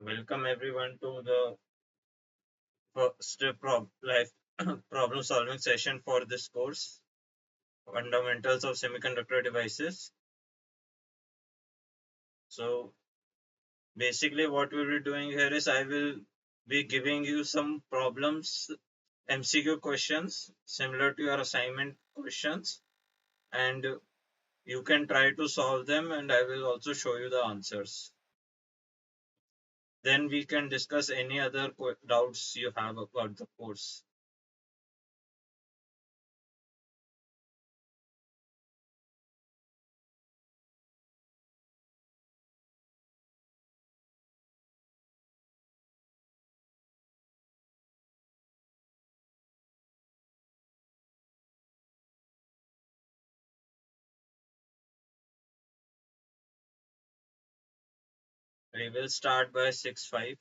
Welcome everyone to the first problem solving session for this course, Fundamentals of Semiconductor Devices. So basically what we'll be doing here is I will be giving you some problems, MCQ questions similar to your assignment questions, and you can try to solve them and I will also show you the answers. Then we can discuss any other doubts you have about the course. We will start by 6:5.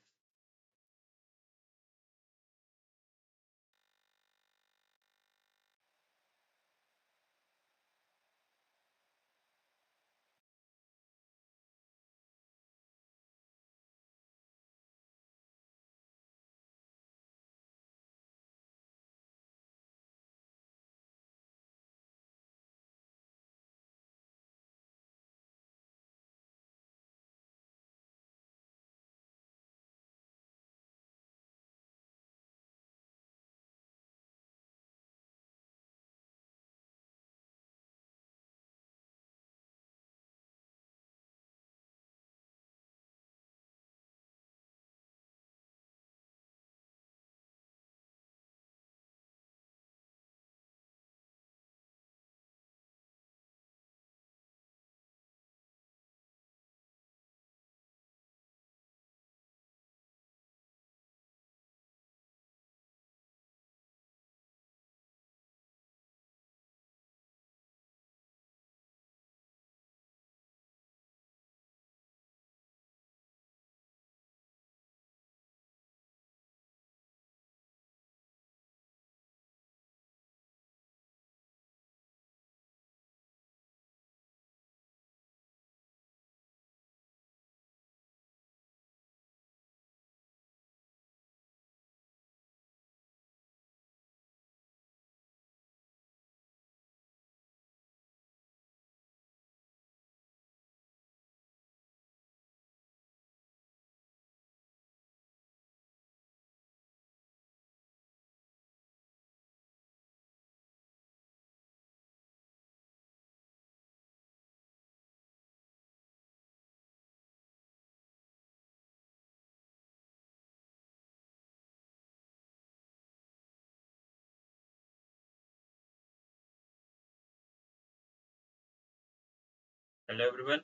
Hello everyone.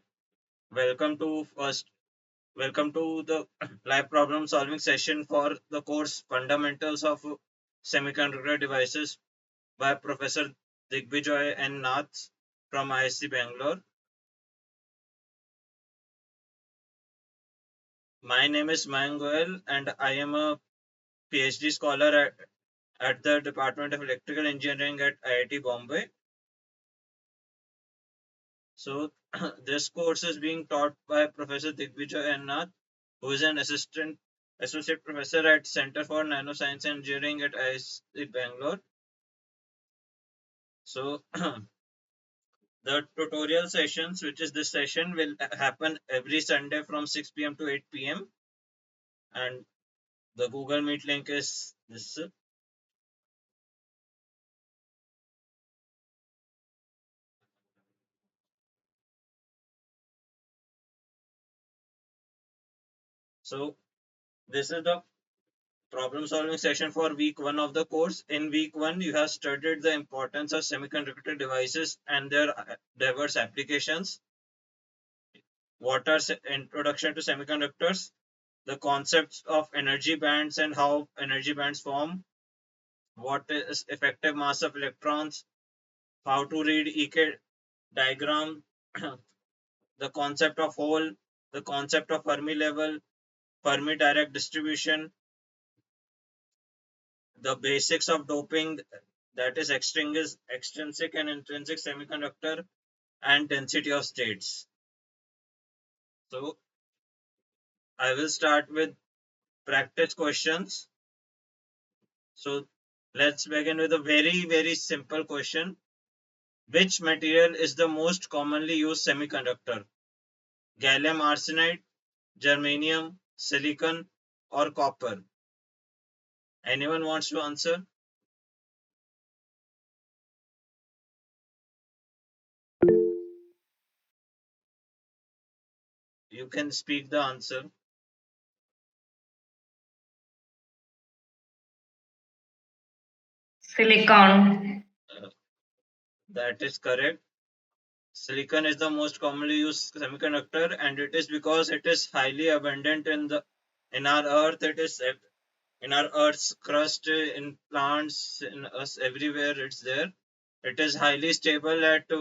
Welcome to first Welcome to the live problem solving session for the course Fundamentals of Semiconductor Devices by Professor Digvijoy and Nath from ISC Bangalore. My name is Mayank Goyal and I am a PhD scholar at the Department of Electrical Engineering at IIT Bombay. So this course is being taught by Professor Digvijoy and Nath, who is an associate professor at Center for Nanoscience and Engineering at ISC Bangalore. So the tutorial sessions, which is this session, will happen every Sunday from 6 p.m. to 8 p.m. And the Google Meet link is this. So this is the problem solving session for week one of the course. In week one, you have studied the importance of semiconductor devices and their diverse applications. What are introduction to semiconductors? The concepts of energy bands and how energy bands form. What is effective mass of electrons? How to read EK diagram, the concept of hole, the concept of Fermi level, Fermi direct distribution, the basics of doping, that is extrinsic and intrinsic semiconductor, and density of states. So I will start with practice questions. So let's begin with a very simple question. Which material is the most commonly used semiconductor? Gallium arsenide, germanium, silicon, or copper? Anyone wants to answer? You can speak the answer. Silicon. Uh, that is correct. Silicon is the most commonly used semiconductor, and it is because it is highly abundant in our Earth. It is in our Earth's crust, in plants, in us everywhere. It's there. It is highly stable at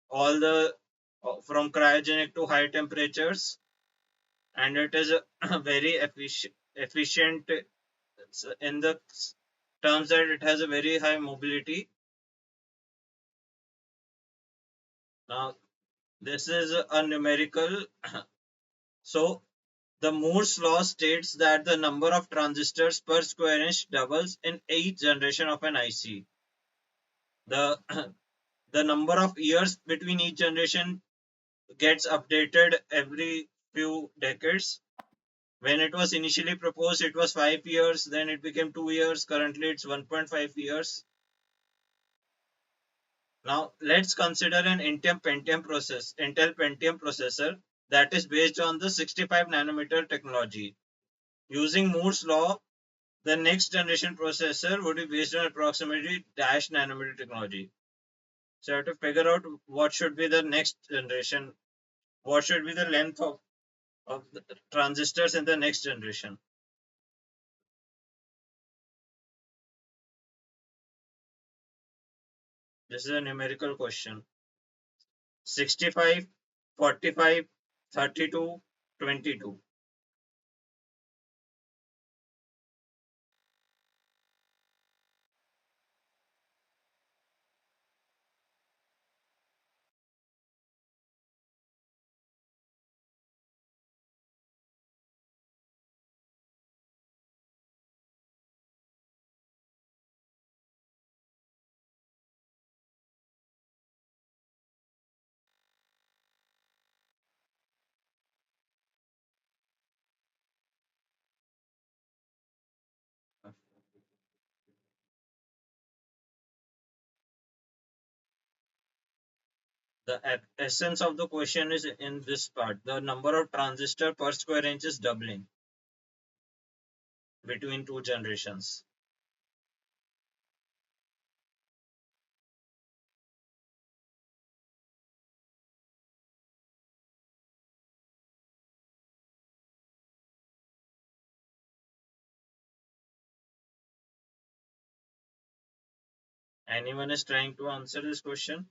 all the from cryogenic to high temperatures, and it is very efficient in the terms that it has a very high mobility. Now, this is a numerical. So, the Moore's law states that the number of transistors per square inch doubles in each generation of an IC. The the number of years between each generation gets updated every few decades. When it was initially proposed, it was 5 years, then it became 2 years. Currently, it's 1.5 years. Now, let's consider an Intel Pentium processor that is based on the 65 nanometer technology. Using Moore's law, the next generation processor would be based on approximately dash nanometer technology. So, I have to figure out what should be the next generation, what should be the length of the transistors in the next generation. This is a numerical question. 65, 45, 32, 22. The essence of the question is in this part. The number of transistor per square inch is doubling between two generations. Anyone is trying to answer this question?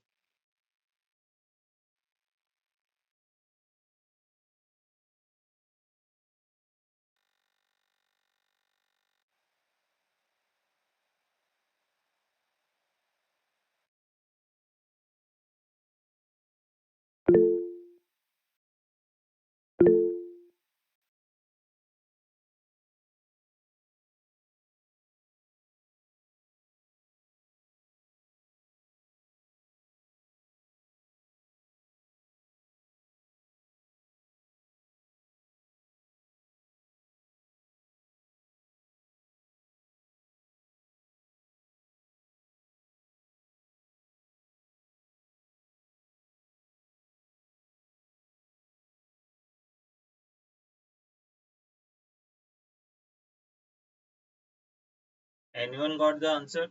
Anyone got the answer?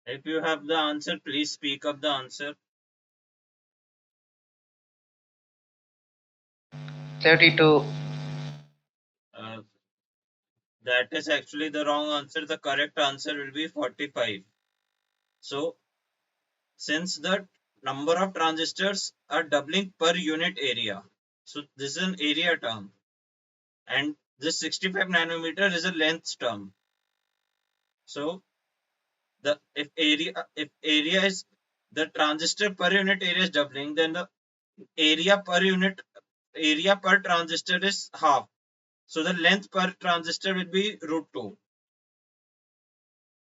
If you have the answer, please speak up the answer. 32. Uh, that is actually the wrong answer. The correct answer will be 45. So, since the number of transistors are doubling per unit area, so this is an area term, and this 65 nanometer is a length term. So, the if area is the transistor per unit area is doubling, then the area per transistor is half. So the length per transistor will be root 2,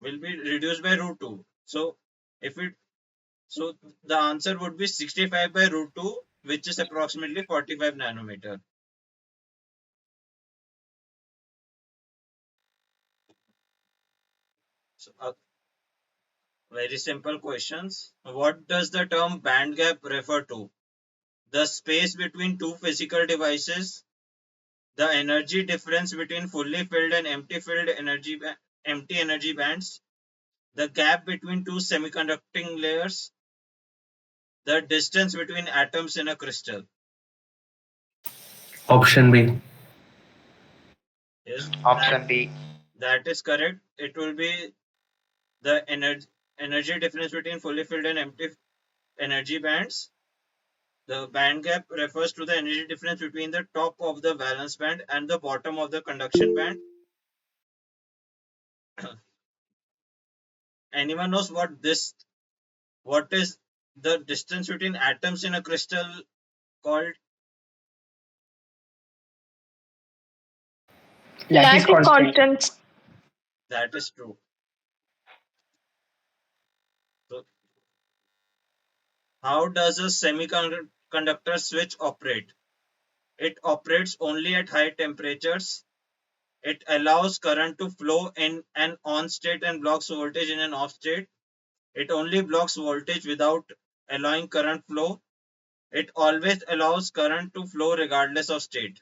will be reduced by root 2. So if it so the answer would be 65 by root 2, which is approximately 45 nanometer. So very simple questions. What does the term band gap refer to? The space between two physical devices, the energy difference between fully filled and empty energy bands, the gap between two semiconducting layers, the distance between atoms in a crystal. Option B. Yes, Option B. that is correct. It will be the energy difference between fully filled and empty energy bands. The band gap refers to the energy difference between the top of the valence band and the bottom of the conduction band. Anyone knows what is the distance between atoms in a crystal called? Lattice Electric constant. constants. That is true. So how does a semiconductor switch operate? It operates only at high temperatures. It allows current to flow in an on state and blocks voltage in an off state. It only blocks voltage without allowing current flow. It always allows current to flow regardless of state.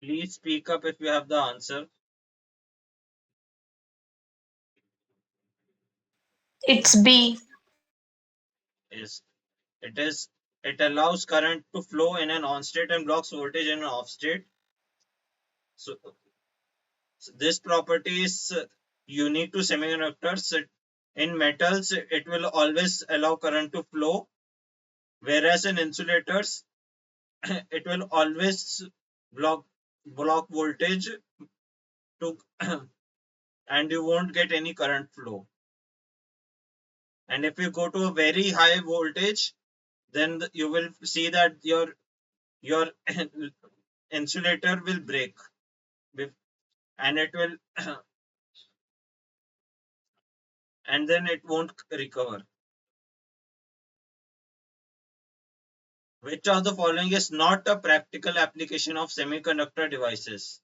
Please speak up if you have the answer. It's B. Is it is it allows current to flow in an on state and blocks voltage in an off state. So, this property is unique to semiconductors. In metals, it will always allow current to flow, whereas in insulators, it will always block voltage to and you won't get any current flow. And if you go to a very high voltage, then you will see that your insulator will break and it will and then it won't recover. Which of the following is not a practical application of semiconductor devices?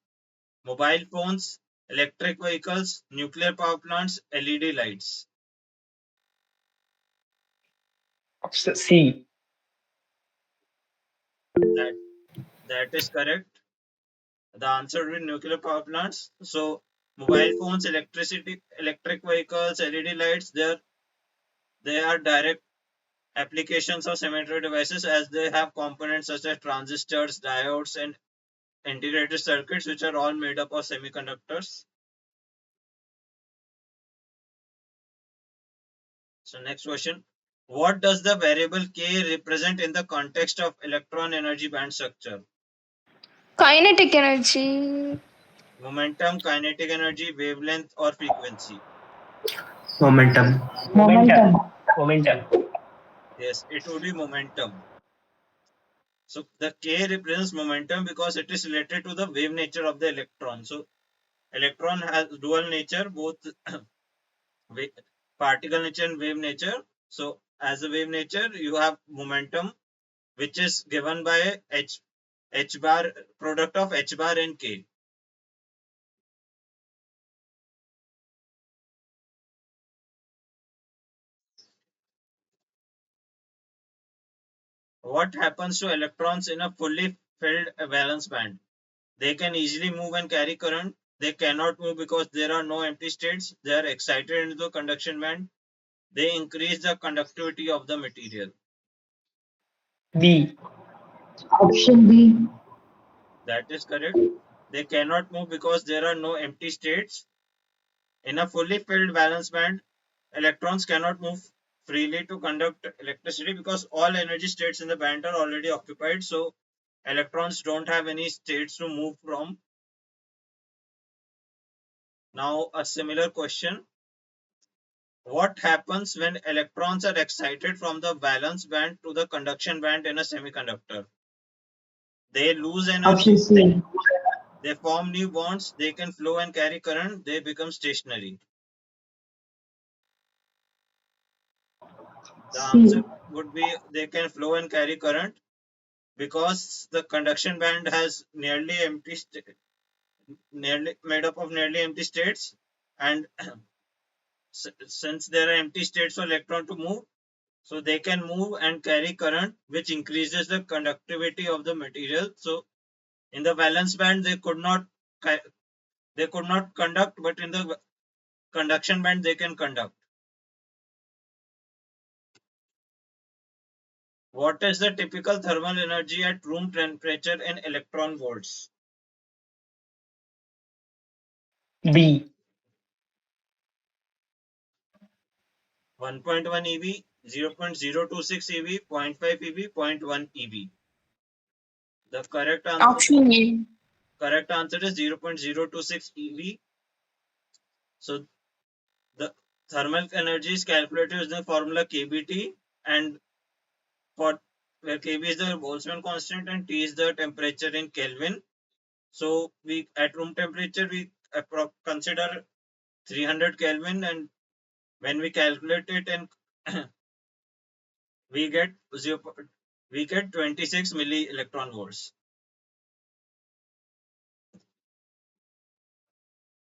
Mobile phones, electric vehicles, nuclear power plants, LED lights. Option C. That that is correct. The answer will be nuclear power plants. So mobile phones, electric vehicles, LED lights, they are direct applications of semiconductor devices as they have components such as transistors, diodes, and integrated circuits, which are all made up of semiconductors. So next question. What does the variable k represent in the context of electron energy band structure? Kinetic energy. Momentum, kinetic energy, wavelength, or frequency? Momentum. Momentum. Momentum. Yes, it would be momentum. So the k represents momentum because it is related to the wave nature of the electron. So electron has dual nature, both particle nature and wave nature. So as a wave nature, you have momentum which is given by h bar product of h bar and k. What happens to electrons in a fully filled valence band? They can easily move and carry current. They cannot move because there are no empty states. They are excited into the conduction band. They increase the conductivity of the material. B. Option B. That is correct. They cannot move because there are no empty states. In a fully filled valence band, electrons cannot move freely to conduct electricity because all energy states in the band are already occupied. So electrons don't have any states to move from. Now, a similar question. What happens when electrons are excited from the valence band to the conduction band in a semiconductor? They lose Option energy, C. they form new bonds, they can flow and carry current, they become stationary. The answer C. would be they can flow and carry current because the conduction band has nearly made up of nearly empty states, and since there are empty states for electron to move, so they can move and carry current, which increases the conductivity of the material. So in the valence band they could not conduct, but in the conduction band they can conduct. What is the typical thermal energy at room temperature in electron volts? B. 1.1 ev, 0.026 ev, zero point 0.5 ev, zero point 0.1 ev. The Option A. correct answer is 0.026 ev. So the thermal energy is calculated using the formula kBT, and for where kb is the Boltzmann constant and T is the temperature in Kelvin. So we at room temperature we consider 300 Kelvin, and when we calculate it and we get 26 milli electron volts.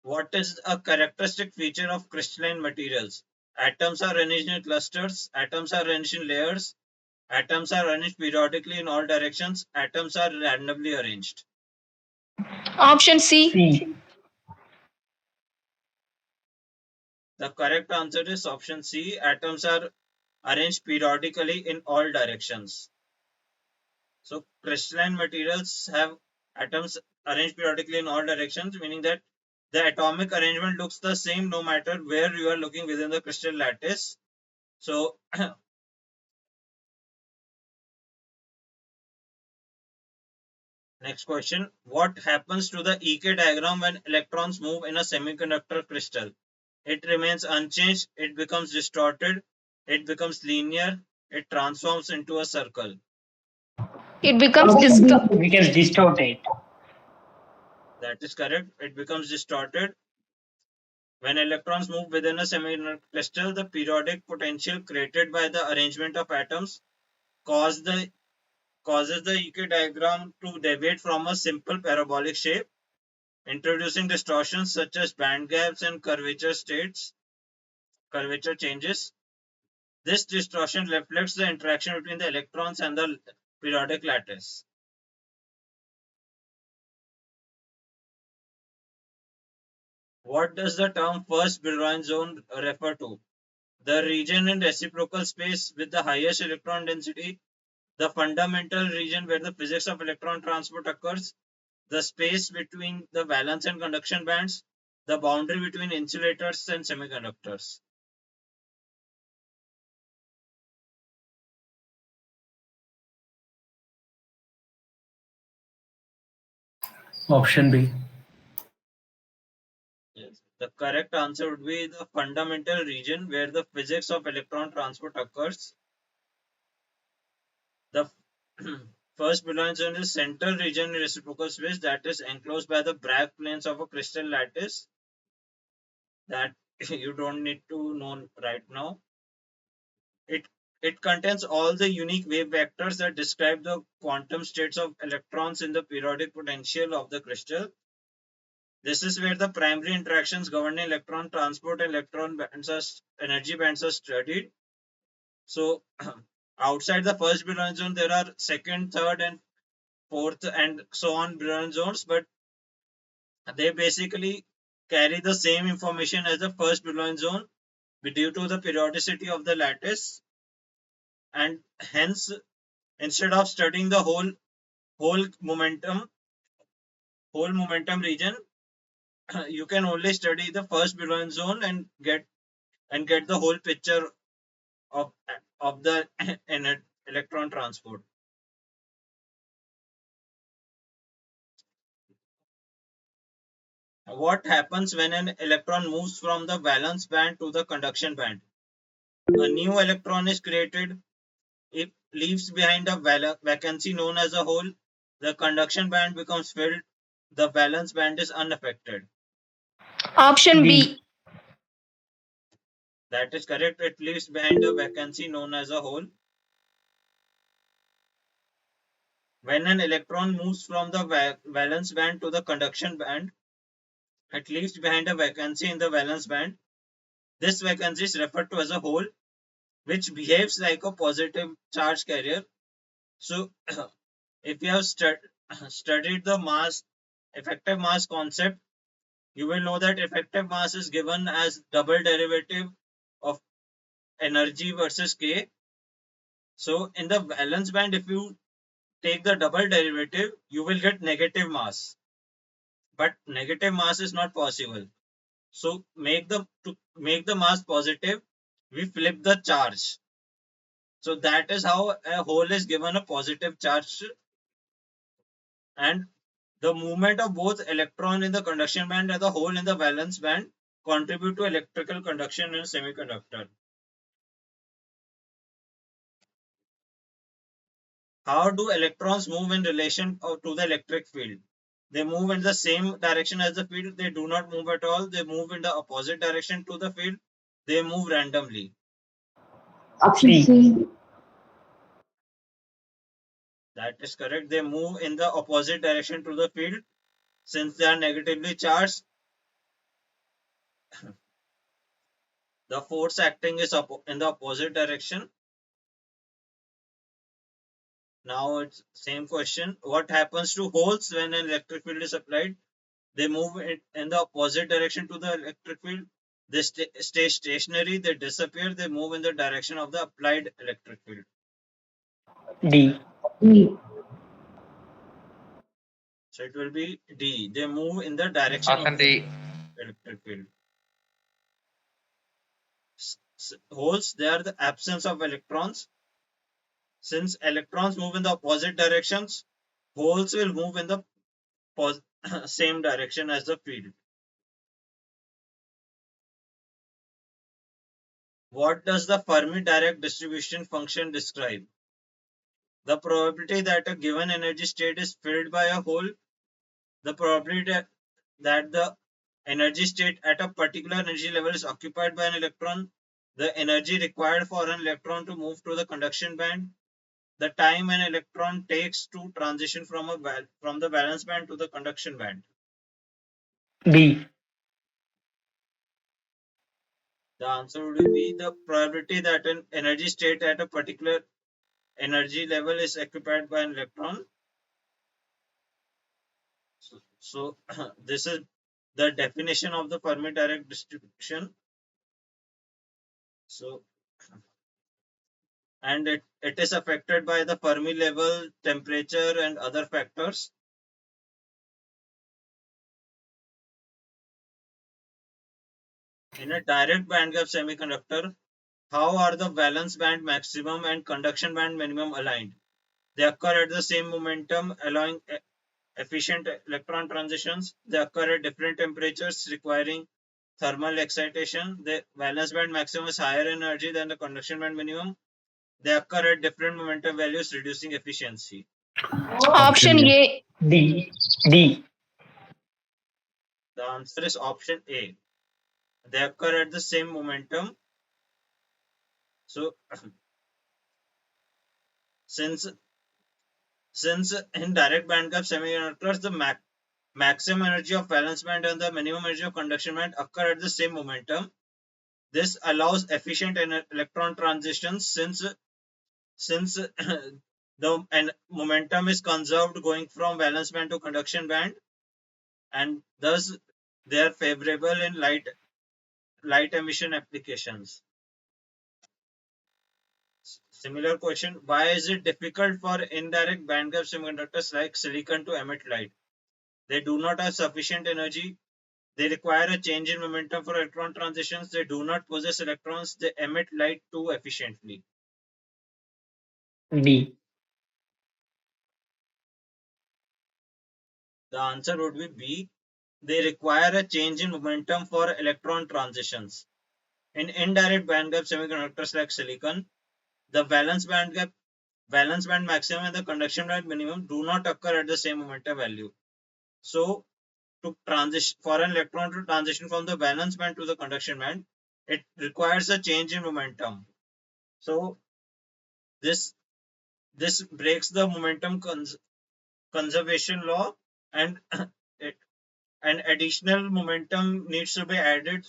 What is a characteristic feature of crystalline materials? Atoms are arranged in clusters, atoms are arranged in layers, atoms are arranged periodically in all directions, atoms are randomly arranged. Option C. C. The correct answer is option C. Atoms are arranged periodically in all directions. So crystalline materials have atoms arranged periodically in all directions, meaning that the atomic arrangement looks the same no matter where you are looking within the crystal lattice. So next question. What happens to the EK diagram when electrons move in a semiconductor crystal? It remains unchanged, it becomes distorted, it becomes linear, it transforms into a circle. It becomes Option B. It becomes distorted. That is correct. It becomes distorted. When electrons move within a semiconductor crystal, the periodic potential created by the arrangement of atoms cause the, causes the EK diagram to deviate from a simple parabolic shape, introducing distortions such as band gaps and curvature changes. This distortion reflects the interaction between the electrons and the periodic lattice. What does the term first Brillouin zone refer to? The region in reciprocal space with the highest electron density, the fundamental region where the physics of electron transport occurs, the space between the valence and conduction bands, the boundary between insulators and semiconductors. Option B. Yes. The correct answer would be the fundamental region where the physics of electron transport occurs. The first belongs in the central region in reciprocal space that is enclosed by the Bragg planes of a crystal lattice that you don't need to know right now. It it contains all the unique wave vectors that describe the quantum states of electrons in the periodic potential of the crystal. This is where the primary interactions governing electron transport and electron bands energy bands are studied. So outside the first Brillouin zone, there are second, third, and fourth, and so on Brillouin zones, but they basically carry the same information as the first Brillouin zone due to the periodicity of the lattice, and hence instead of studying the whole momentum region, you can only study the first Brillouin zone and get the whole picture of the electron transport. What happens when an electron moves from the valence band to the conduction band? A new electron is created. It leaves behind a vacancy known as a hole. The conduction band becomes filled. The valence band is unaffected. Option B. B. That is correct. It leaves behind a vacancy known as a hole. When an electron moves from the valence band to the conduction band, it leaves behind a vacancy in the valence band. This vacancy is referred to as a hole, which behaves like a positive charge carrier. So, if you have studied the effective mass concept, you will know that effective mass is given as double derivative of energy versus K. So, in the valence band, if you take the double derivative, you will get negative mass. But negative mass is not possible. So, to make the mass positive, we flip the charge. So that is how a hole is given a positive charge, and the movement of both electron in the conduction band and the hole in the valence band contribute to electrical conduction in semiconductor. How do electrons move in relation to the electric field? They move in the same direction as the field. They do not move at all. They move in the opposite direction to the field. They move randomly. Option C. C. That is correct. They move in the opposite direction to the field. Since they are negatively charged, the force acting is in the opposite direction. Now it's same question. What happens to holes when an electric field is applied? They move in the opposite direction to the electric field. They stay stationary. They disappear. They move in the direction of the applied electric field. D. D. So it will be D. They move in the direction of Option the D. electric field. Holes, they are the absence of electrons. Since electrons move in the opposite directions, holes will move in the same direction as the field. What does the Fermi direct distribution function describe? The probability that a given energy state is filled by a hole, the probability that the energy state at a particular energy level is occupied by an electron, the energy required for an electron to move to the conduction band, the time an electron takes to transition from the valence band to the conduction band. B. The answer would be the probability that an energy state at a particular energy level is occupied by an electron. So this is the definition of the Fermi direct distribution. So, and it is affected by the Fermi level, temperature, and other factors. In a direct bandgap semiconductor, how are the valence band maximum and conduction band minimum aligned? They occur at the same momentum, allowing efficient electron transitions. They occur at different temperatures, requiring thermal excitation. The valence band maximum is higher energy than the conduction band minimum. They occur at different momentum values, reducing efficiency. Option A. D. D. The answer is option A. They occur at the same momentum. So Since since in direct bandgap semiconductors, the maximum energy of valence band and the minimum energy of conduction band occur at the same momentum. This allows efficient electron transitions since the momentum is conserved going from valence band to conduction band, and thus they are favorable in light emission applications. Similar question: why is it difficult for indirect bandgap semiconductors like silicon to emit light? They do not have sufficient energy. They require a change in momentum for electron transitions. They do not possess electrons. They emit light too efficiently. D. The answer would be B. They require a change in momentum for electron transitions. In indirect bandgap semiconductors like silicon, the valence band maximum and the conduction band minimum do not occur at the same momentum value. So, to transition for an electron to transition from the valence band to the conduction band, it requires a change in momentum. So, this this breaks the momentum conservation law, and it, an additional momentum needs to be added.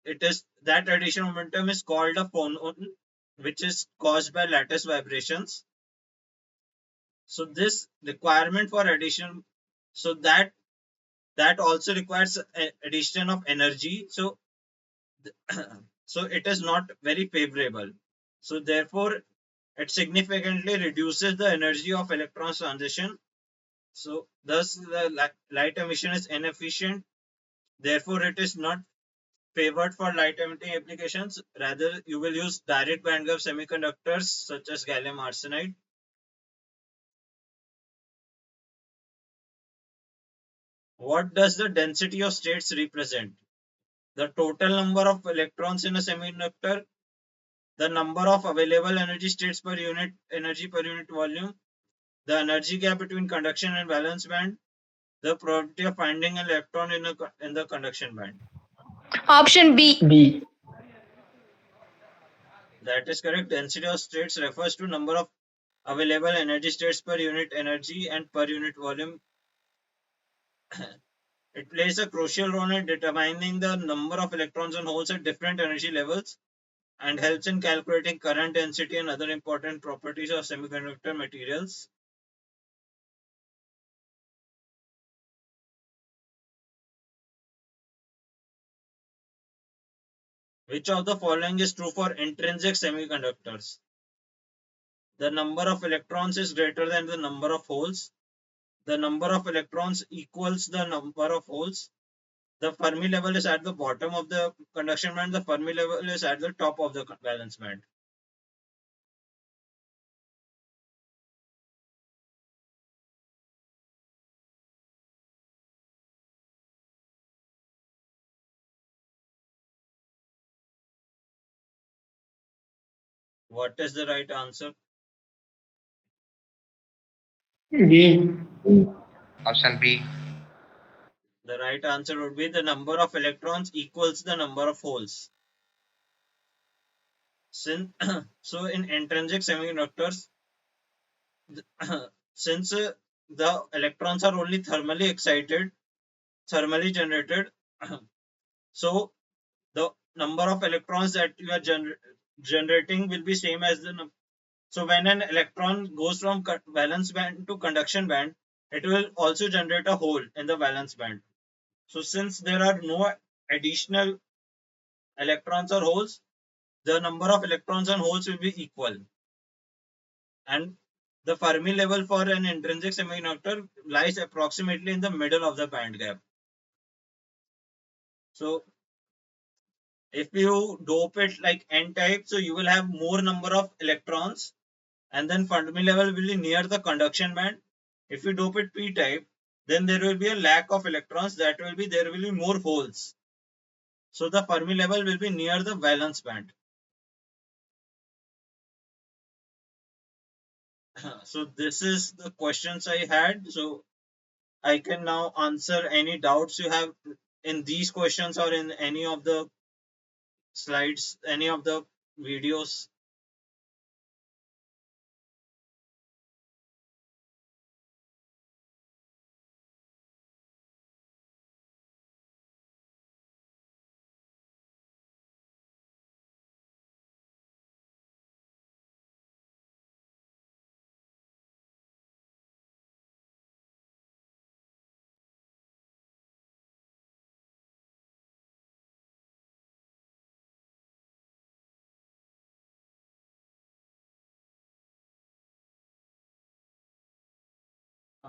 It is that additional momentum is called a phonon, which is caused by lattice vibrations. So this requirement for addition, so that also requires addition of energy. So so it is not very favorable. So therefore, it significantly reduces the energy of electron transition. So thus the light emission is inefficient. Therefore, it is not favored for light emitting applications. Rather, you will use direct bandgap semiconductors such as gallium arsenide. What does the density of states represent? The total number of electrons in a semiconductor, the number of available energy states per unit energy per unit volume, the energy gap between conduction and valence band, the probability of finding an electron in the conduction band. Option B. B. That is correct. Density of states refers to number of available energy states per unit energy and per unit volume. It plays a crucial role in determining the number of electrons and holes at different energy levels and helps in calculating current density and other important properties of semiconductor materials. Which of the following is true for intrinsic semiconductors? The number of electrons is greater than the number of holes. The number of electrons equals the number of holes. The Fermi level is at the bottom of the conduction band. The Fermi level is at the top of the valence band. What is the right answer? D. Option B. The right answer would be the number of electrons equals the number of holes. Since, so in intrinsic semiconductors, since the electrons are only thermally generated, so the number of electrons that you are generating will be same as the so when an electron goes from valence band to conduction band, it will also generate a hole in the valence band. So since there are no additional electrons or holes, the number of electrons and holes will be equal. And the Fermi level for an intrinsic semiconductor lies approximately in the middle of the band gap. So if you dope it like N type, so you will have more number of electrons, and then Fermi level will be near the conduction band. If you dope it P type, then there will be a lack of electrons. There will be more holes. So the Fermi level will be near the valence band. So this is the questions I had. So I can now answer any doubts you have in these questions or in any of the slides, any of the videos.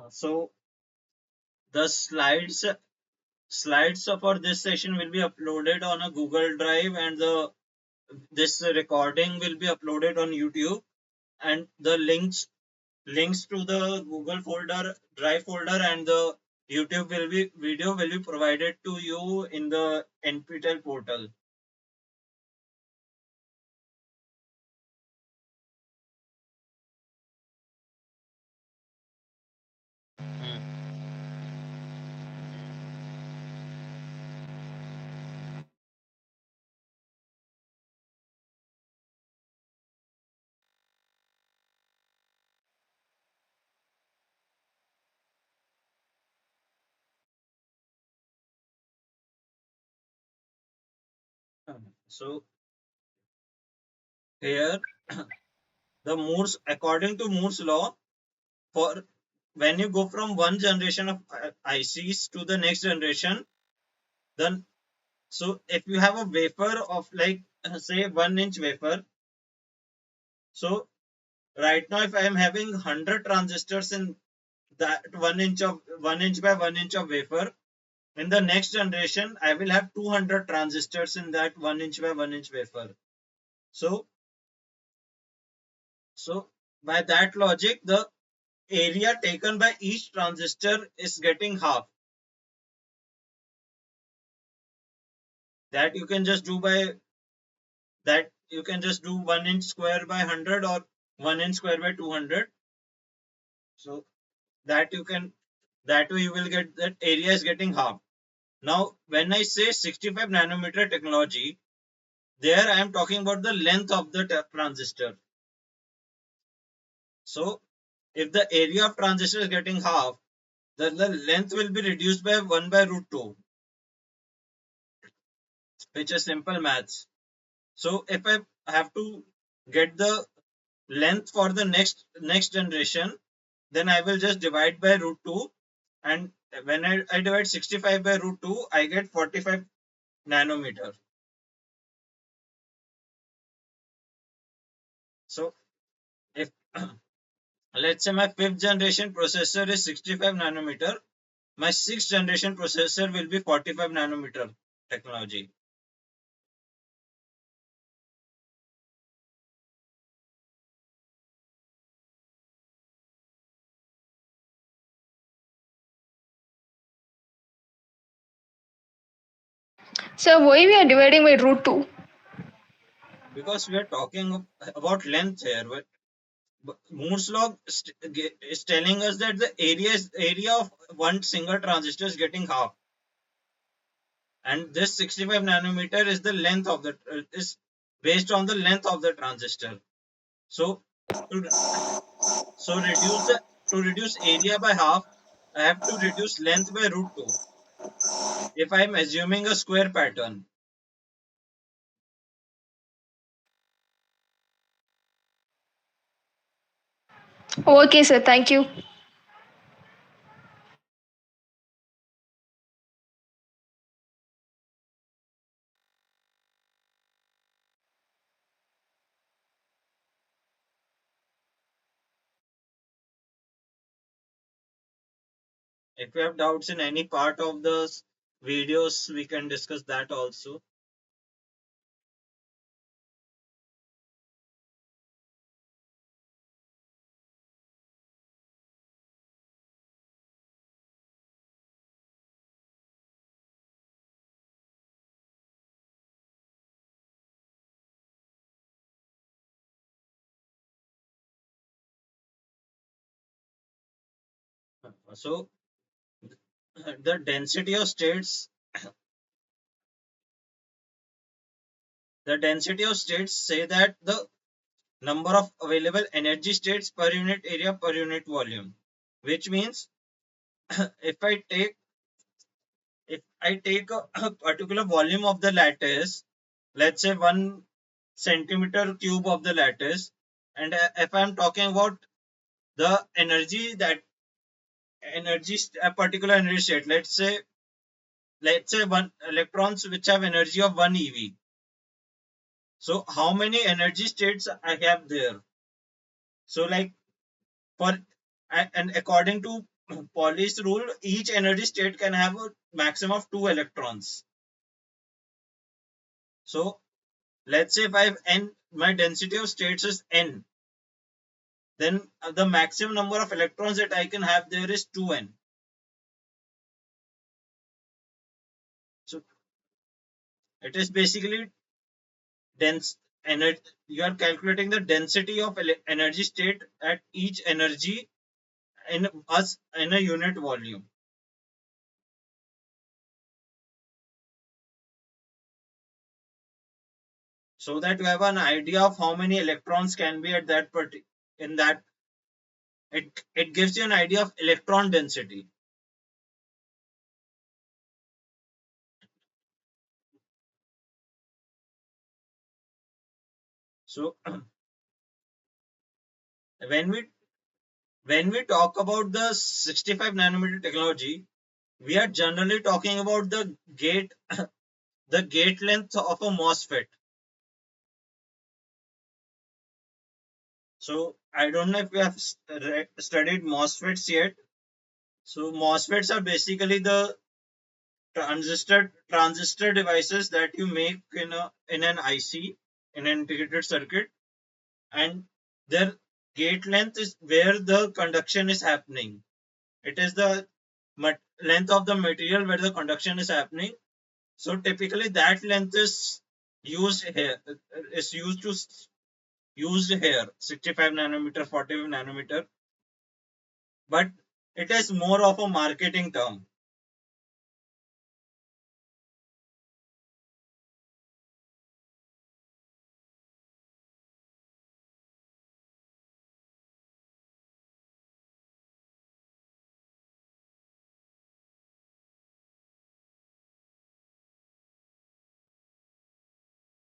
So the slides for this session will be uploaded on a Google Drive, and the this recording will be uploaded on YouTube, and the links to the Google folder, Drive folder, and the YouTube will be video will be provided to you in the NPTEL portal. So here the Moore's according to Moore's law, for when you go from one generation of ICs to the next generation, then so if you have a wafer of like say 1 inch wafer, so right now if I am having 100 transistors in that 1 inch by 1 inch of wafer, in the next generation I will have 200 transistors in that 1 inch by 1 inch wafer. So so by that logic, the area taken by each transistor is getting half. That you can just do by that you can just do 1 inch square by 100 or 1 inch square by 200. So that you can that way you will get that area is getting half. Now when I say 65 nanometer technology, there I am talking about the length of the transistor. So if the area of transistor is getting half, then the length will be reduced by 1 by root 2, which is simple maths. So if I have to get the length for the next generation, then I will just divide by root 2, and when I divide 65 by root 2, I get 45 nanometer. So if let's say my fifth generation processor is 65 nanometer, my sixth generation processor will be 45 nanometer technology. So why we are dividing by root 2? Because we are talking about length here, but Moore's law is telling us that the area of one single transistor is getting half, and this 65 nanometer is the length of the is based on the length of the transistor. So to reduce the to reduce area by half, I have to reduce length by root 2 if I am assuming a square pattern. Okay, sir. Thank you. If you have doubts in any part of the videos, we can discuss that also. So the density of states say that the number of available energy states per unit area per unit volume, which means if I take a particular volume of the lattice, let's say 1 centimeter cube of the lattice, and if I'm talking about the energy that a particular energy state, let's say one electrons which have energy of 1 eV. So how many energy states I have there? So like for and according to Pauli's rule, each energy state can have a maximum of 2 electrons. So let's say if I have n, my density of states is n, then the maximum number of electrons that I can have there is 2n. So it is basically dense energy. You are calculating the density of energy state at each energy in a unit volume. So that you have an idea of how many electrons can be at that in that, it gives you an idea of electron density. So when we talk about the 65 nanometer technology, we are generally talking about the gate length of a MOSFET. So I don't know if you have studied MOSFETs yet. So MOSFETs are basically the transistor devices that you make in an IC, in an integrated circuit, and their gate length is where the conduction is happening. It is the length of the material where the conduction is happening. So typically that length is used here, is used here, 65 nanometer, 45 nanometer, but it is more of a marketing term.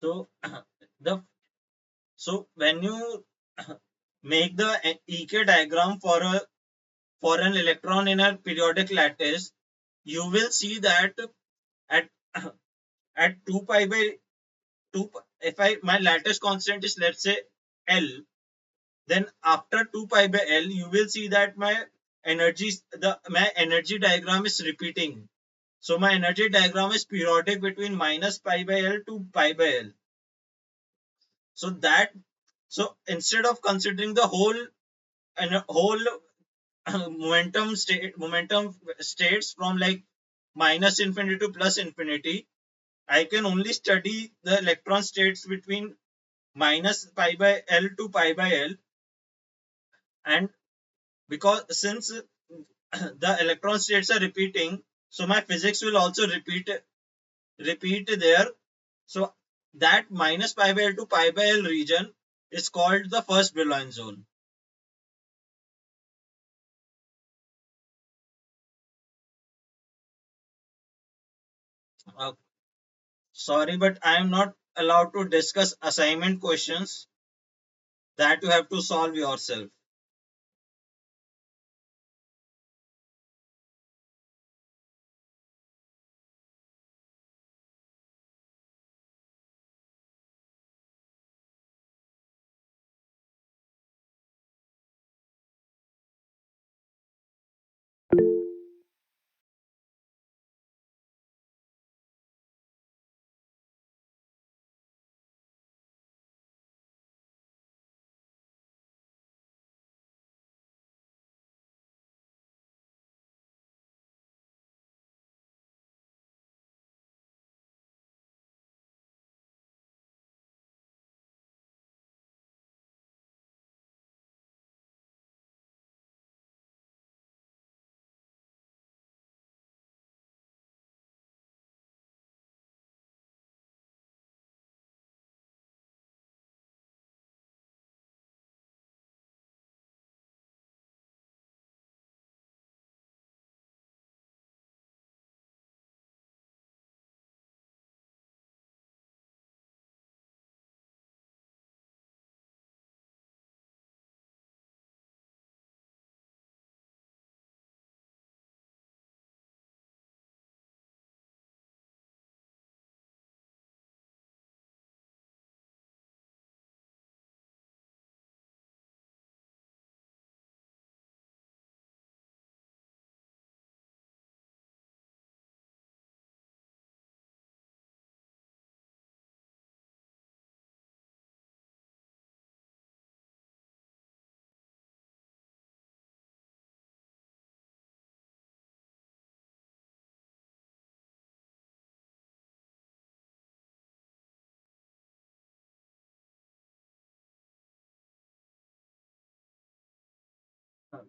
So the so when you make the EK diagram for an electron in a periodic lattice, you will see that at at 2 pi by 2, if I my lattice constant is, let's say, L, then after 2 pi by L you will see that my energy diagram is repeating. So my energy diagram is periodic between minus pi by L to pi by L. So that, so instead of considering the whole momentum states from like minus infinity to plus infinity, I can only study the electron states between minus pi by L to pi by L. And because since the electron states are repeating, so my physics will also repeat there. So that minus pi by L to pi by L region is called the first Brillouin zone. Uh, Sorry, but I am not allowed to discuss assignment questions that you have to solve yourself.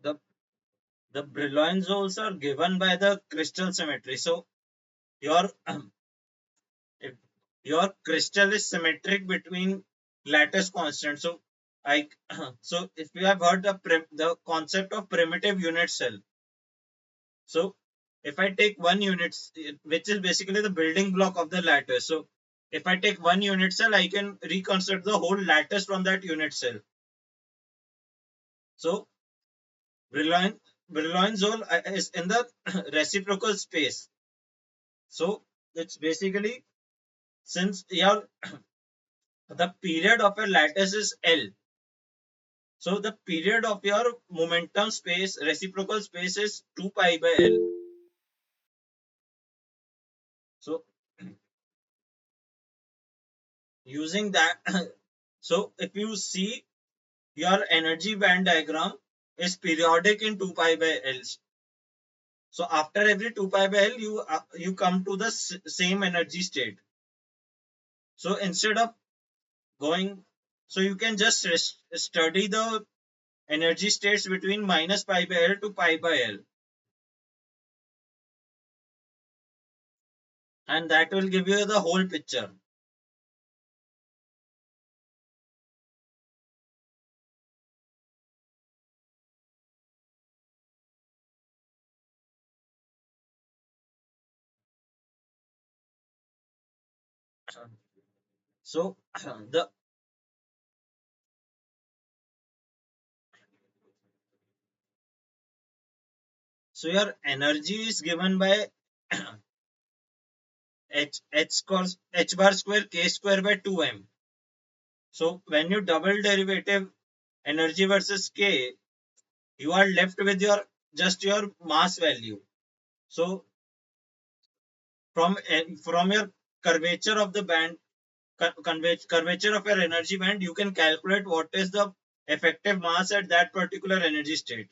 the the Brillouin zones are given by the crystal symmetry. So your if your crystal is symmetric between lattice constants. So I so if you have heard the concept of primitive unit cell. So if I take one unit, which is basically the building block of the lattice. So if I take one unit cell, I can reconstruct the whole lattice from that unit cell. So Brillouin Brillouin zone is in the reciprocal space. So it's basically, since your the period of a lattice is L, so the period of your momentum space, reciprocal space, is 2 pi by L. So using that, so if you see your energy band diagram is periodic in 2 pi by L. So after every 2 pi by L, you come to the same energy state. So instead of going, so you can just study the energy states between minus pi by L to pi by L, and that will give you the whole picture. So the so your energy is given by h bar square k square by 2m. So when you double derivative energy versus k, you are left with your just your mass value. So from your curvature of the band, curvature of your energy band, you can calculate what is the effective mass at that particular energy state.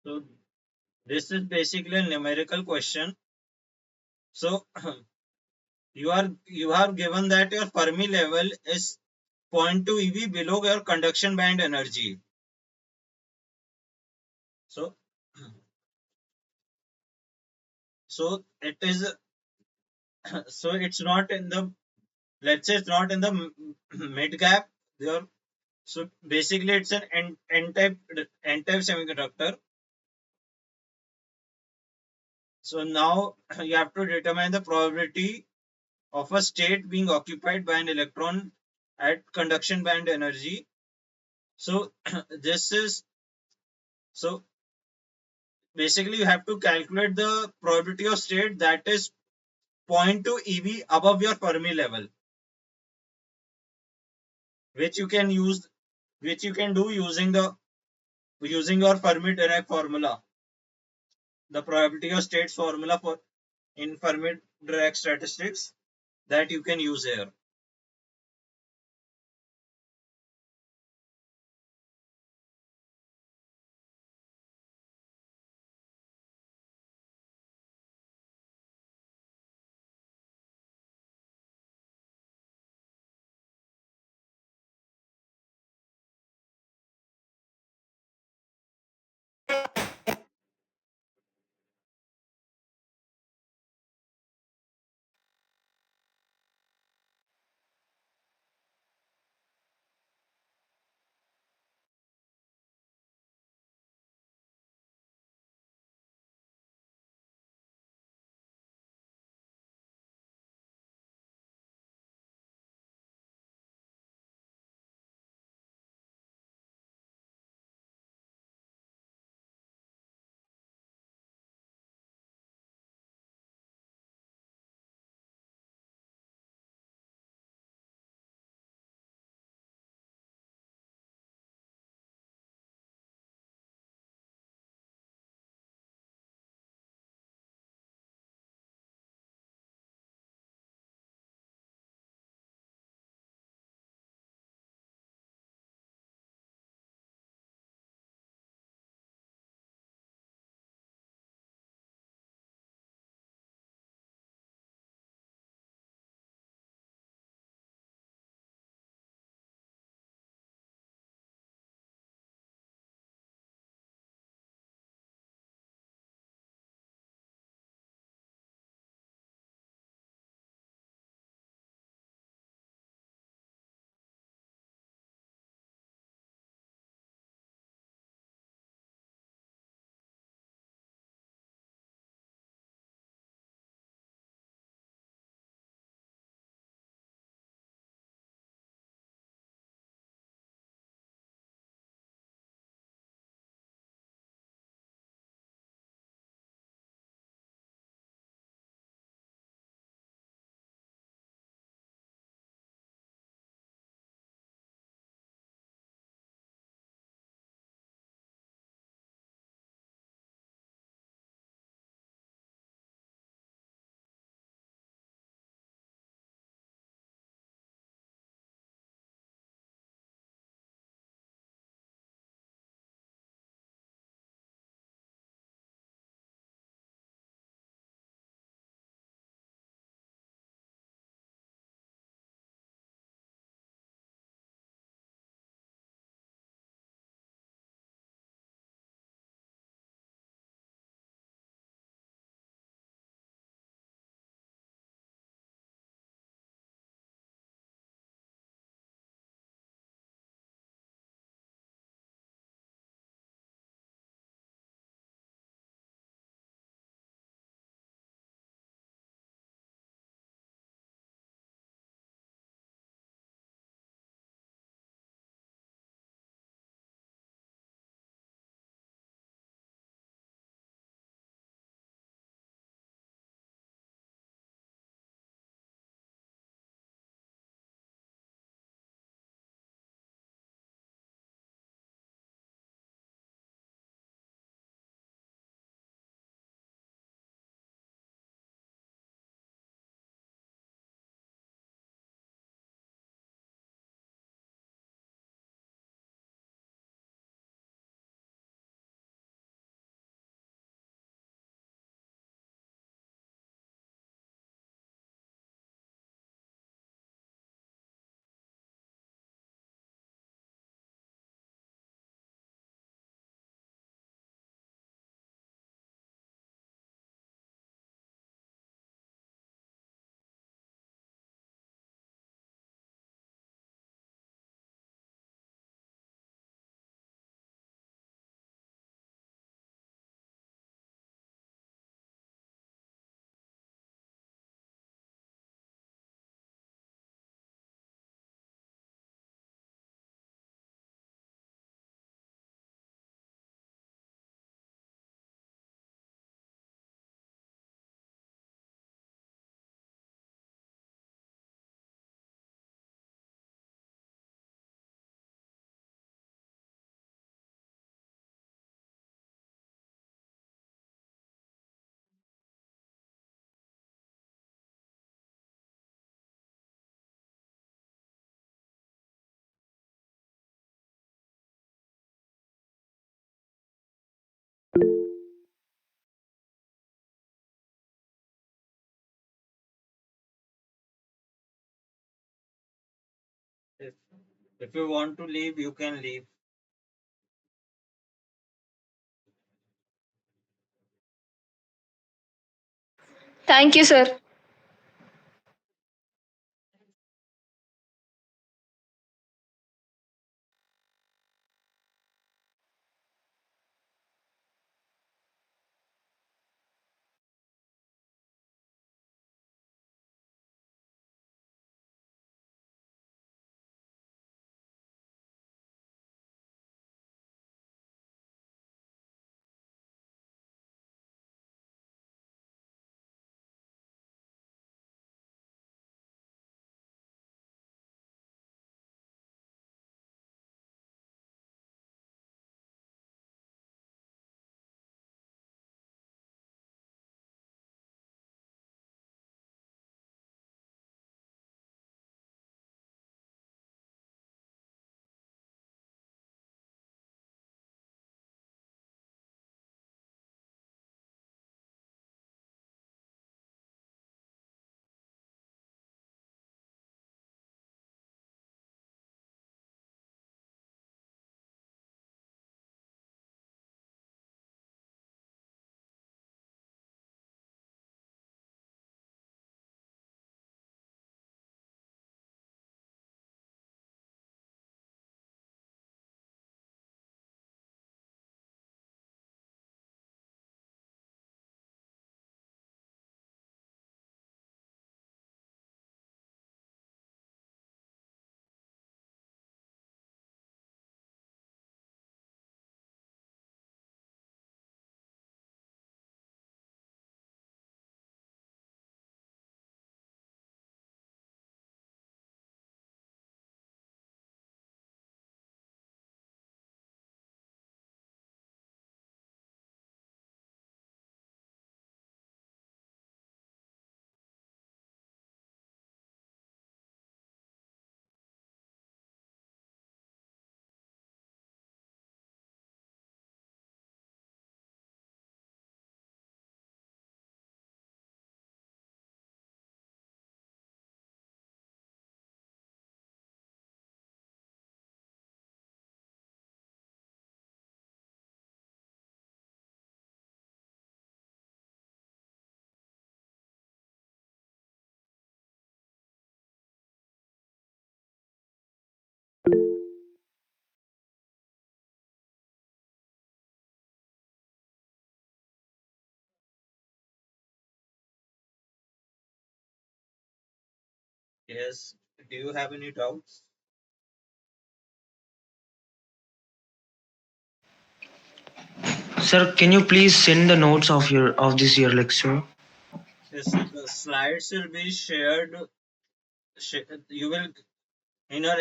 So this is basically a numerical question. So you are given that your Fermi level is zero point 0.2 eV below your conduction band energy. So so it is so it's not in the, let's say it's not in the mid gap. Your So basically it's an n-type semiconductor. So now you have to determine the probability of a state being occupied by an electron at conduction band energy. So this is so basically you have to calculate the probability of state that is zero point 0.2 eV above your Fermi level, which you can use, which you can do using your Fermi Dirac formula, the probability of states formula for in Fermi Dirac statistics that you can use here. If if you want to leave, you can leave. Thank you, sir. Yes. Do you have any doubts? Sir, can you please send the notes of your of this year lecture? Yes, the slides will be shared. You will in your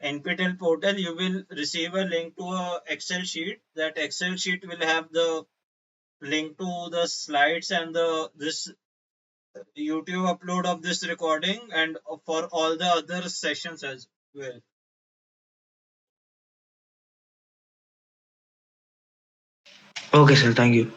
NPTEL portal. You will receive a link to a Excel sheet. That Excel sheet will have the link to the slides and the this YouTube upload of this recording and for all the other sessions as well. Okay, sir. Thank you.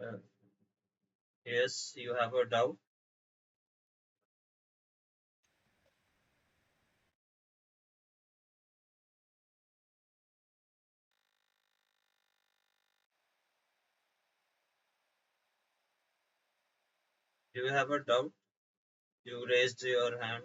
Uh, yes, you have a doubt. Do you have a doubt? You raised your hand.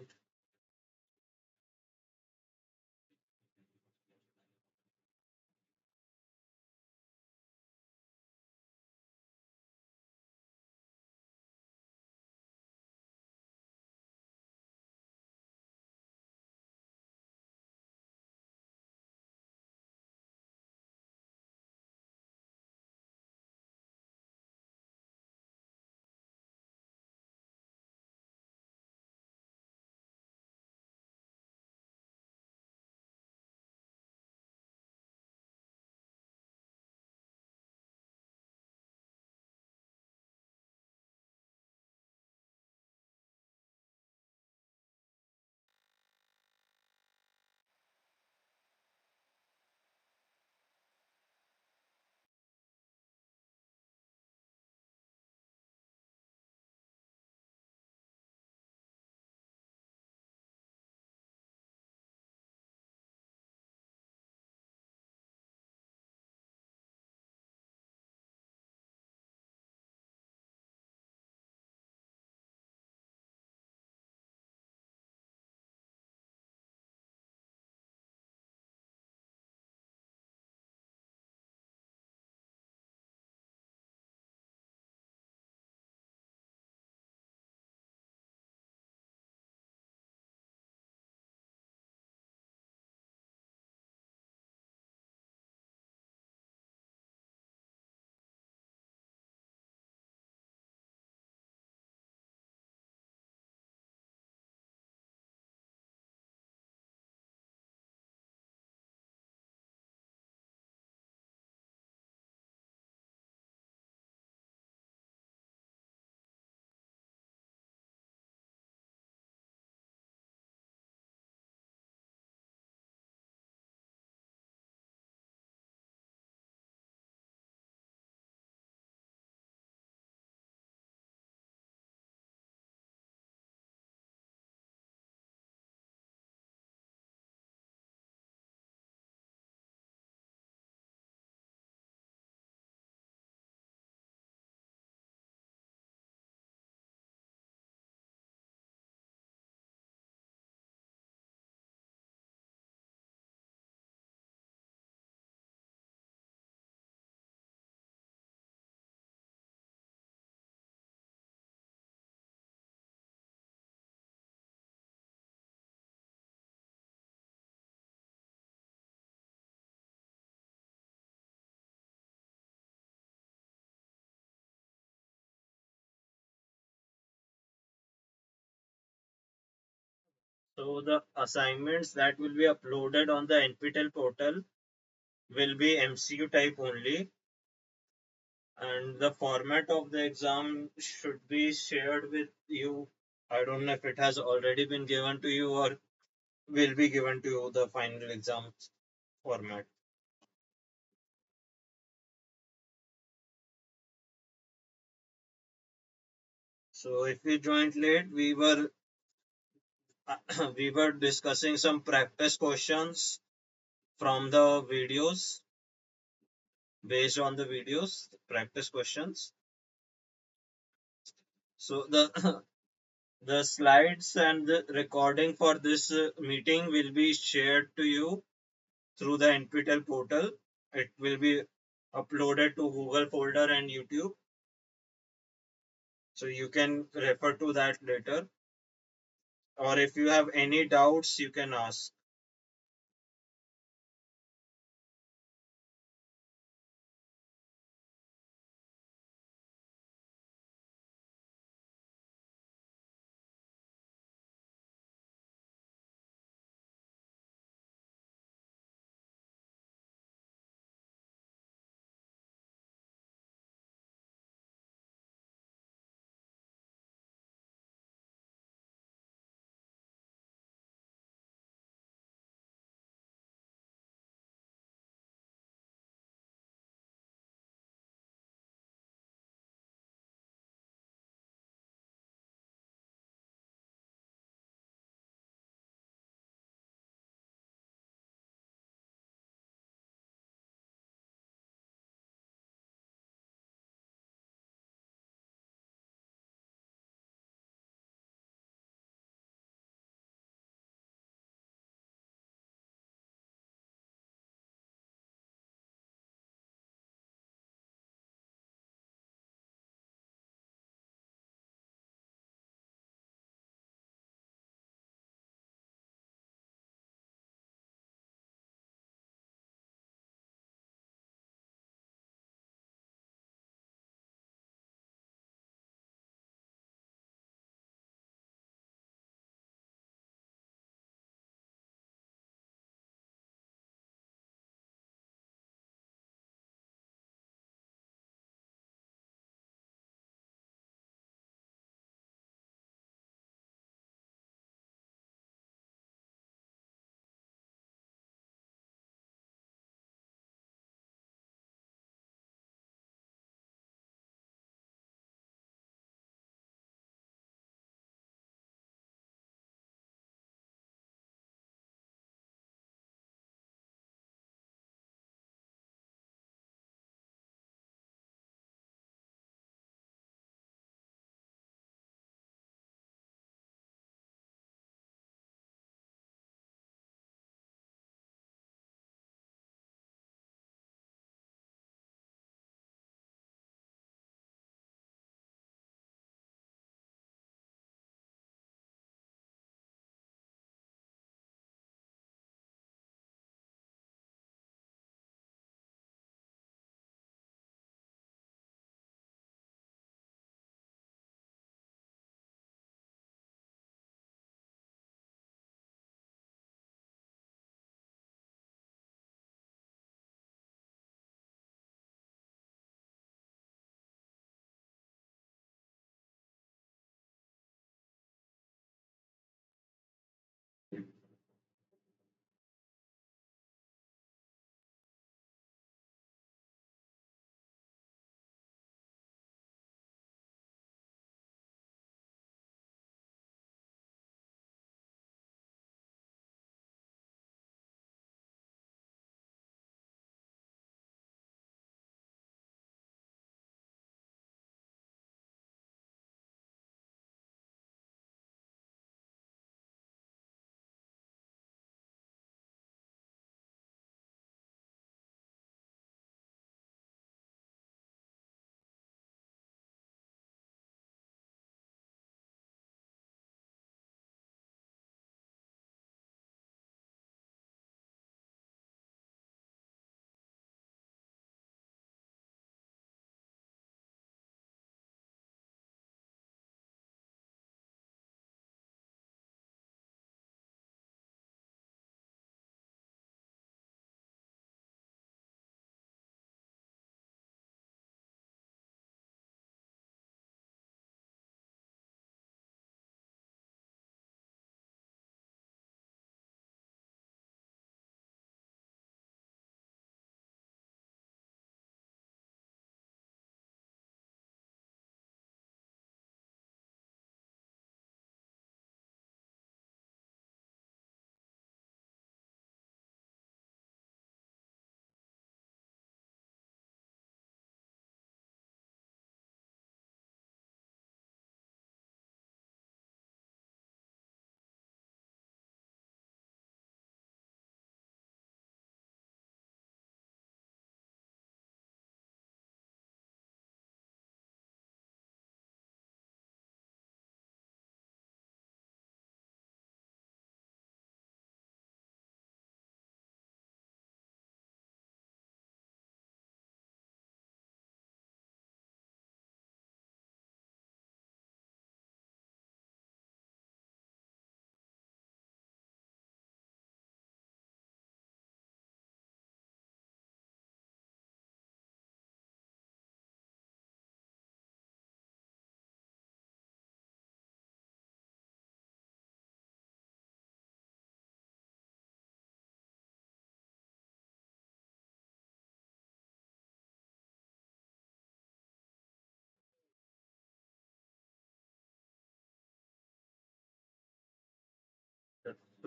So the assignments that will be uploaded on the NPTEL portal will be MCQ type only, and the format of the exam should be shared with you. I don't know if it has already been given to you or will be given to you, the final exam format. So if you joined late, we were discussing some practice questions from the videos, based on the videos, practice questions. So the the slides and the recording for this meeting will be shared to you through the NPTEL portal. It will be uploaded to Google folder and YouTube, so you can refer to that later. Or if you have any doubts, you can ask.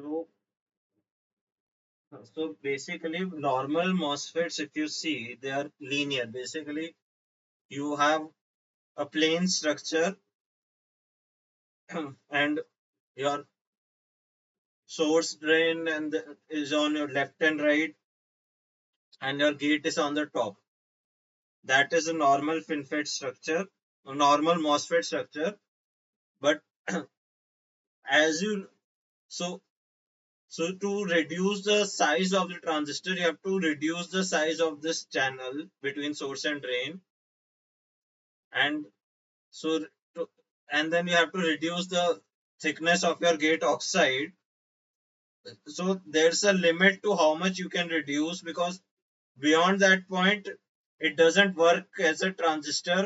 So, so basically, normal MOSFETs, if you see, they are linear. Basically, you have a plane structure and your source drain is on your left and right, and your gate is on the top. That is a normal FinFET structure, a normal MOSFET structure. But as you so so to reduce the size of the transistor, you have to reduce the size of this channel between source and drain, and so to, and then you have to reduce the thickness of your gate oxide. So there's a limit to how much you can reduce, because beyond that point it doesn't work as a transistor.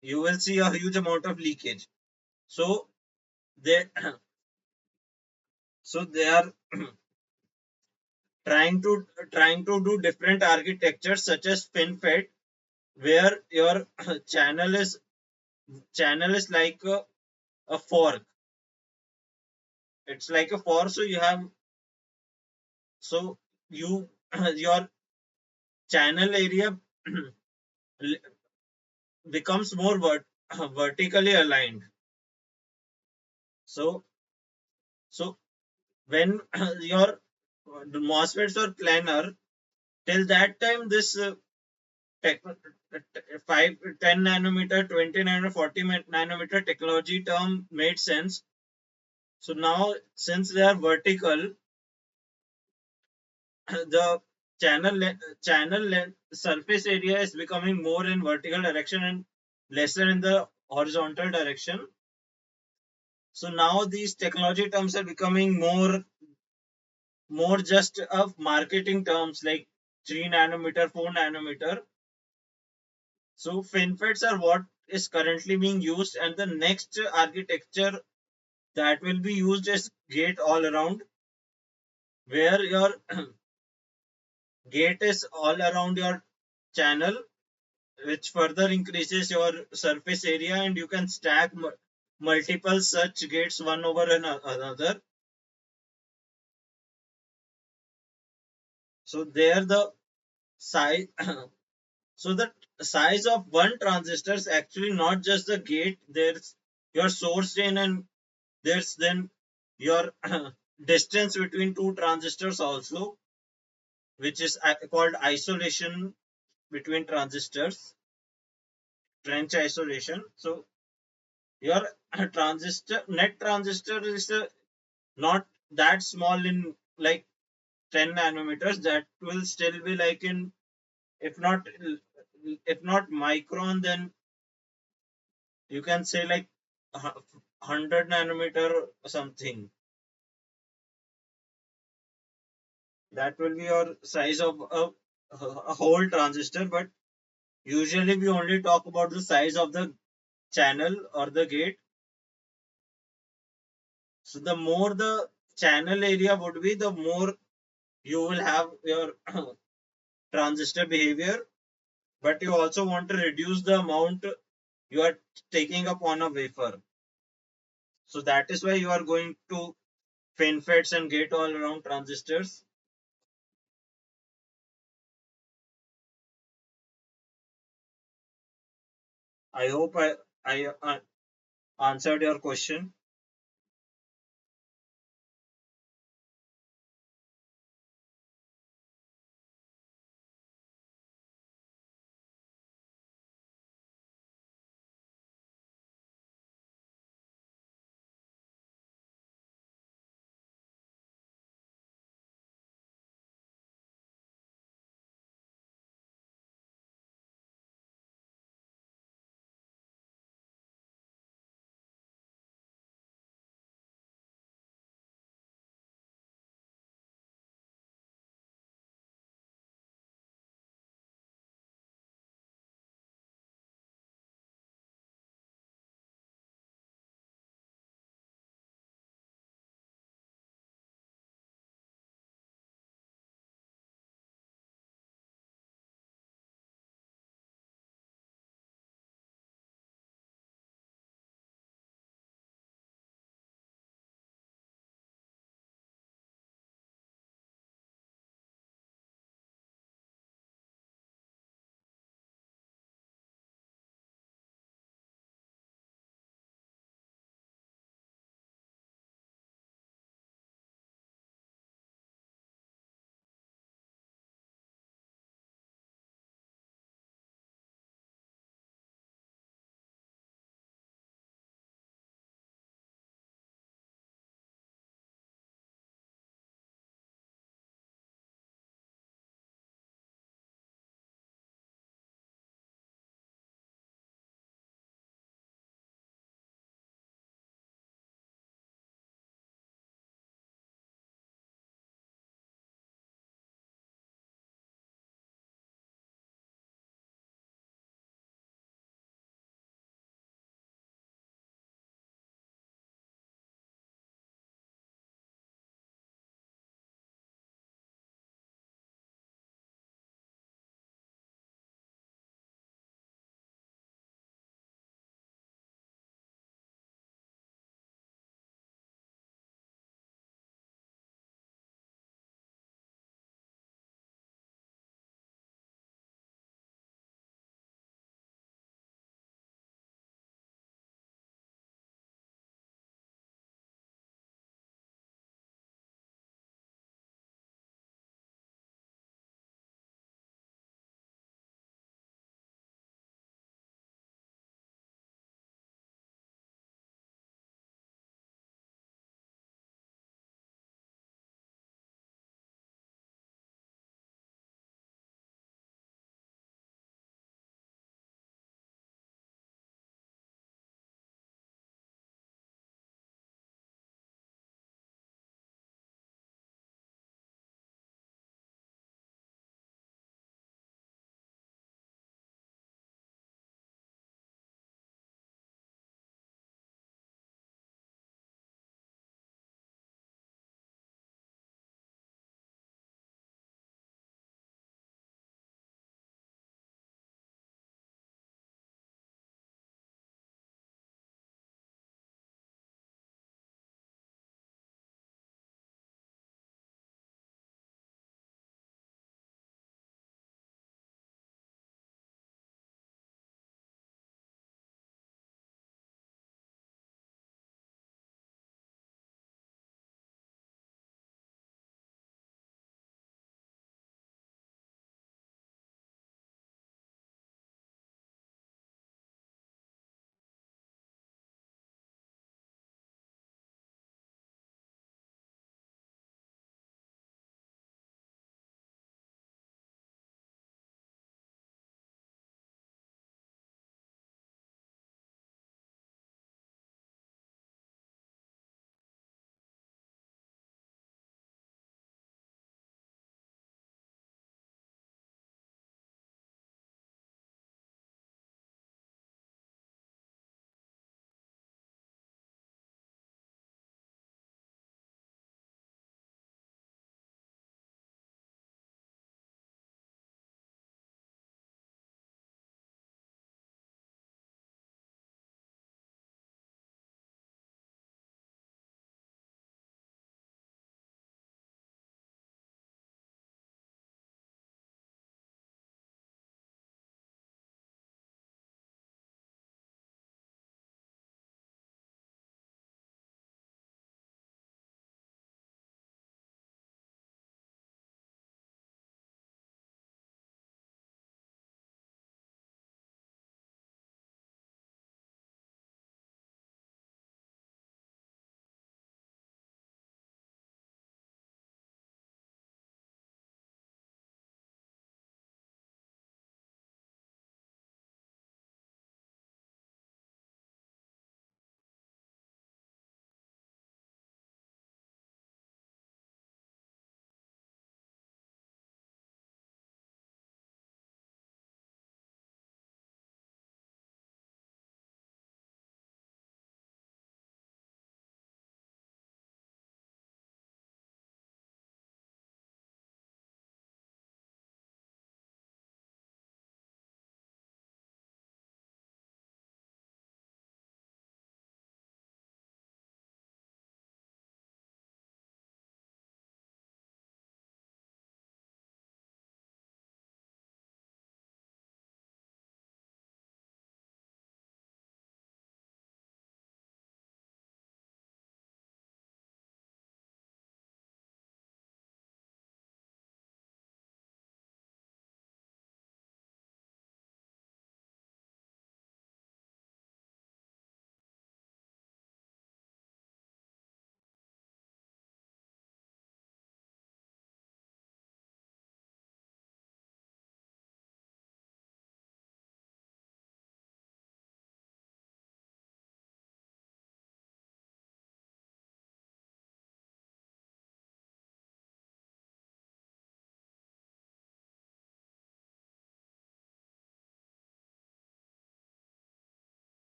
You will see a huge amount of leakage. So they so they are trying to do different architectures such as FinFET, where your channel is like a fork. It's like a fork. So you have so you your channel area becomes more vertically aligned. So so when your MOSFETs are planar, till that time this tech, 5 10 nanometer, 20 nanometer, 40 nanometer technology term made sense. So now, since they are vertical, the surface area is becoming more in vertical direction and lesser in the horizontal direction. So now these technology terms are becoming more just of marketing terms, like 3 nanometer, 4 nanometer. So FinFETs are what is currently being used, and the next architecture that will be used is gate all around, where your gate is all around your channel, which further increases your surface area, and you can stack multiple such gates one over another. So there the size so the size of one transistor is actually not just the gate. There's your source drain, and there's then your distance between two transistors also, which is called isolation between transistors, trench isolation. So your net transistor is not that small, in like 10 nanometers. That will still be like in, if not micron, then you can say like 100 nanometer or something. That will be your size of a whole transistor. But usually we only talk about the size of the channel or the gate. So the more the channel area would be, the more you will have your transistor behavior. But you also want to reduce the amount you are taking up on a wafer. So that is why you are going to FinFETs and gate all around transistors. I hope I answered your question.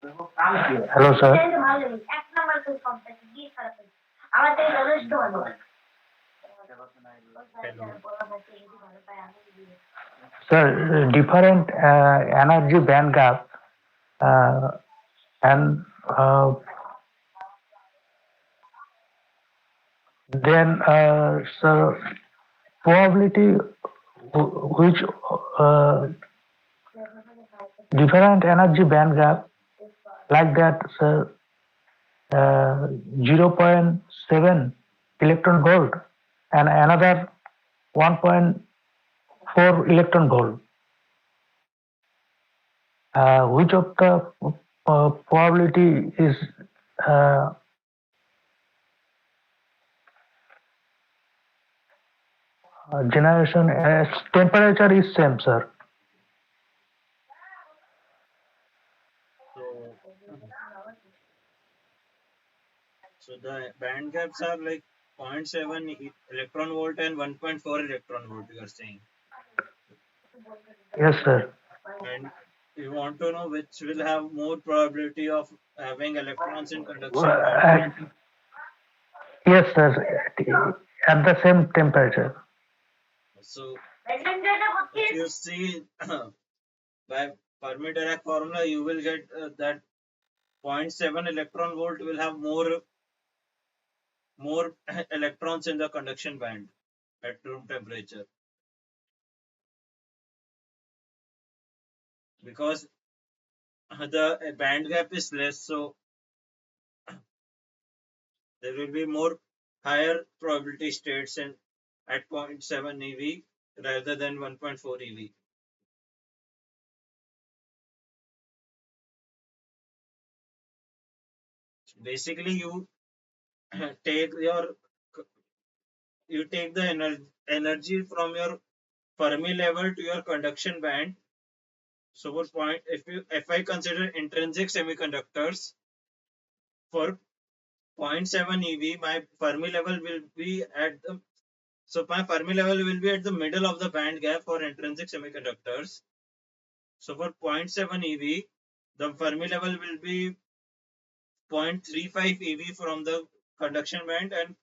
Hello, sir. Hello. Sir, different energy band gap uh, and then, sir, probability which uh, different energy band gap like that, sir, 0.7 electron volt and another 1.4 electron volt. Which of the probability is uh, generation as temperature is same, sir? So, so the band gaps are like zero point 0.7 electron volt and 1.4 electron volt, you are saying. Yes, sir. And you want to know which will have more probability of having electrons in conduction band. Uh, yes, sir. At the same temperature. So if you see by Fermi-Dirac formula, you will get that zero point 0.7 electron volt will have more electrons in the conduction band at room temperature, because the band gap is less, so there will be more higher probability states in at zero point 0.7 eV rather than 1.4 eV. Basically, you take your you take the energy from your Fermi level to your conduction band. So for point, if I consider intrinsic semiconductors for zero point 0.7 eV, my Fermi level will be at the my Fermi level will be at the middle of the band gap for intrinsic semiconductors. So for zero point 0.7 eV, the Fermi level will be 0.35 eV from the conduction band, and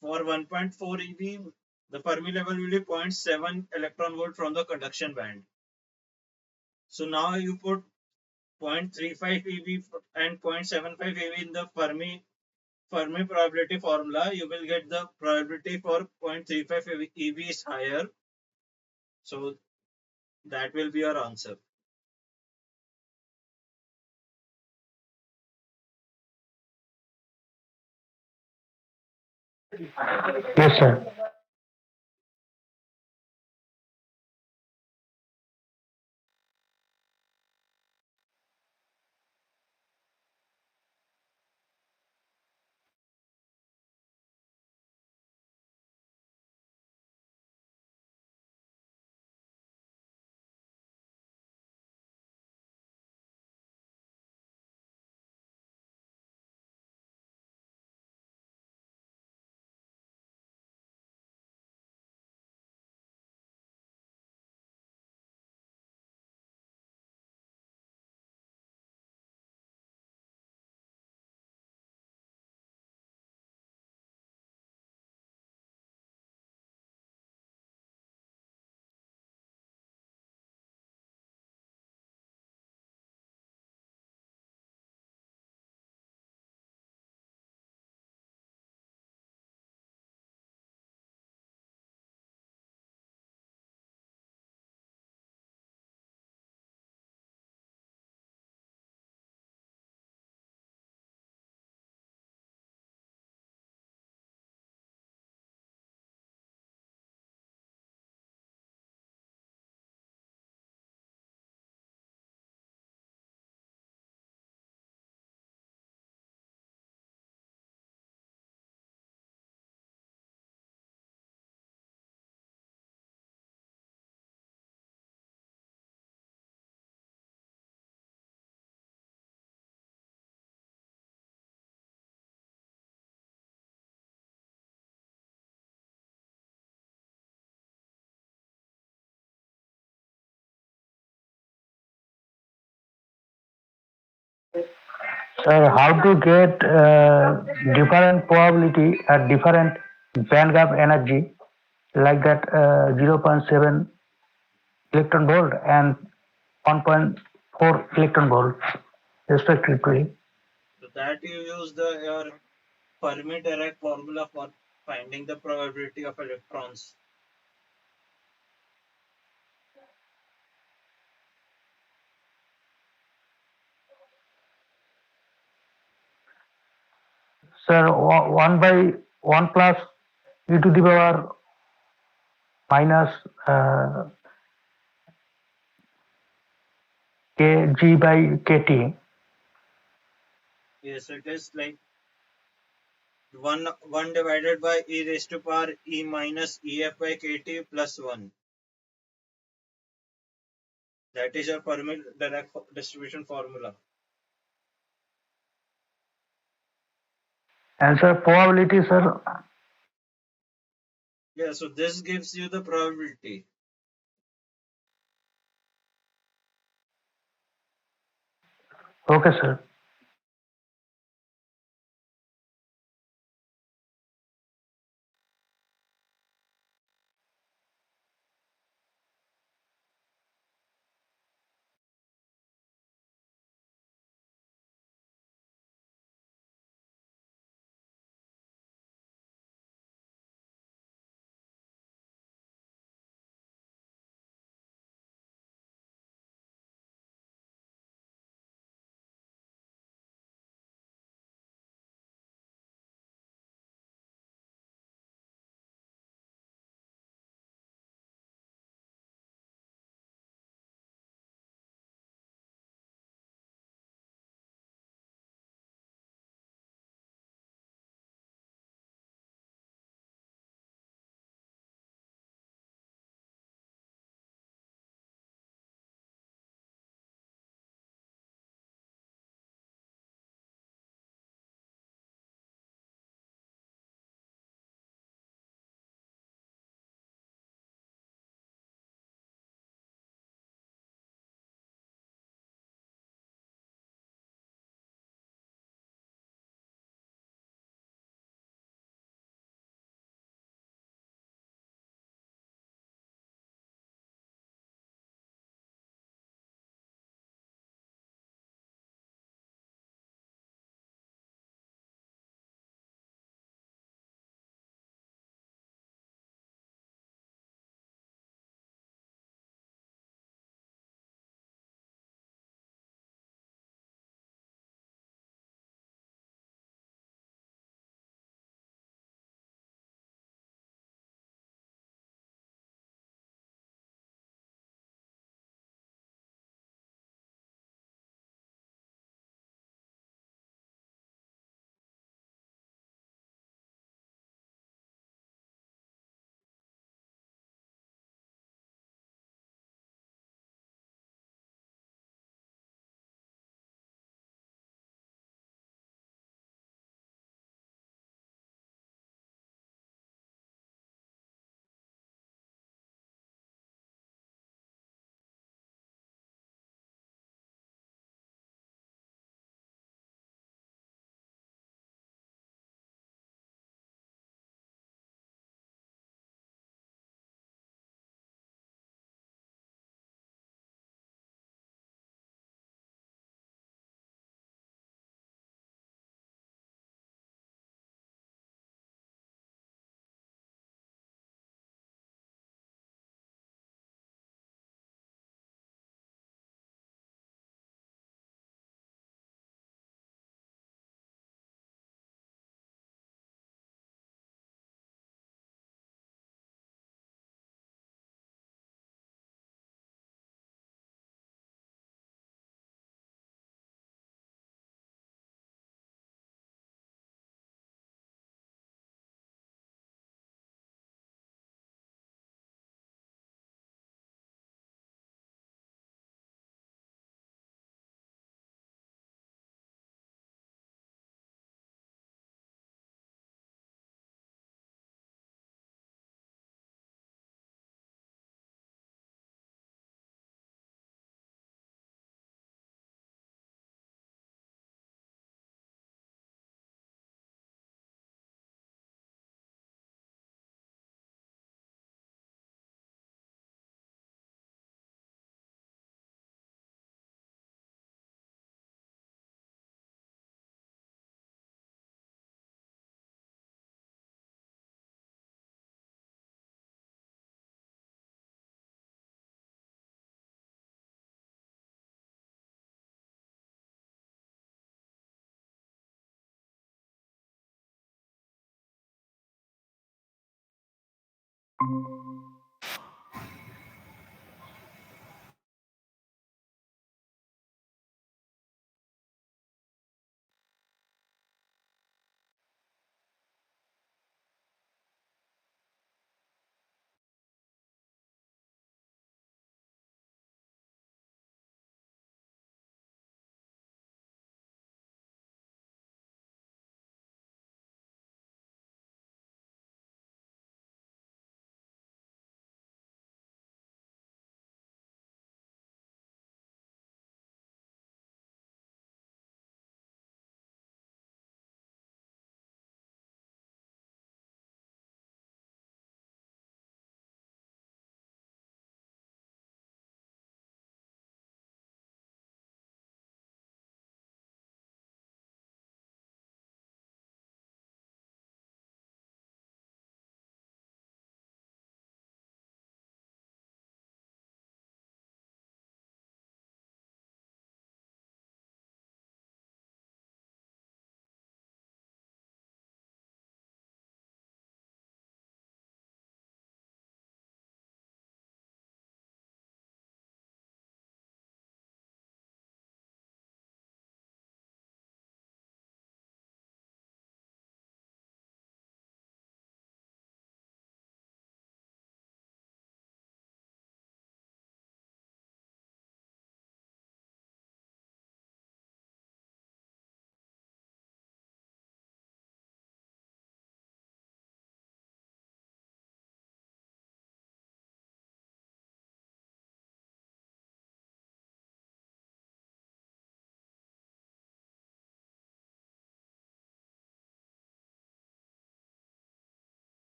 for 1.4 eV, the Fermi level will be zero point 0.7 electron volt from the conduction band. So now you put 0.35 eV and 0.75 eV in the Fermi probability formula, you will get the probability for 0.35 eV is higher. So that will be your answer. Yes, sir. Sir, how to get different probability at different band gap energy like that 0.7 electron volt and 1.4 electron volt respectively. So that you use your Fermi-Dirac formula for finding the probability of electrons. Sir, 1 by 1 plus e to the power minus kg by kt. Yes, it is like one divided by e raised to power e minus ef by kt plus 1. That is your Fermi-Dirac distribution formula. And sir, probability, sir. Yeah, so this gives you the probability. Okay, sir.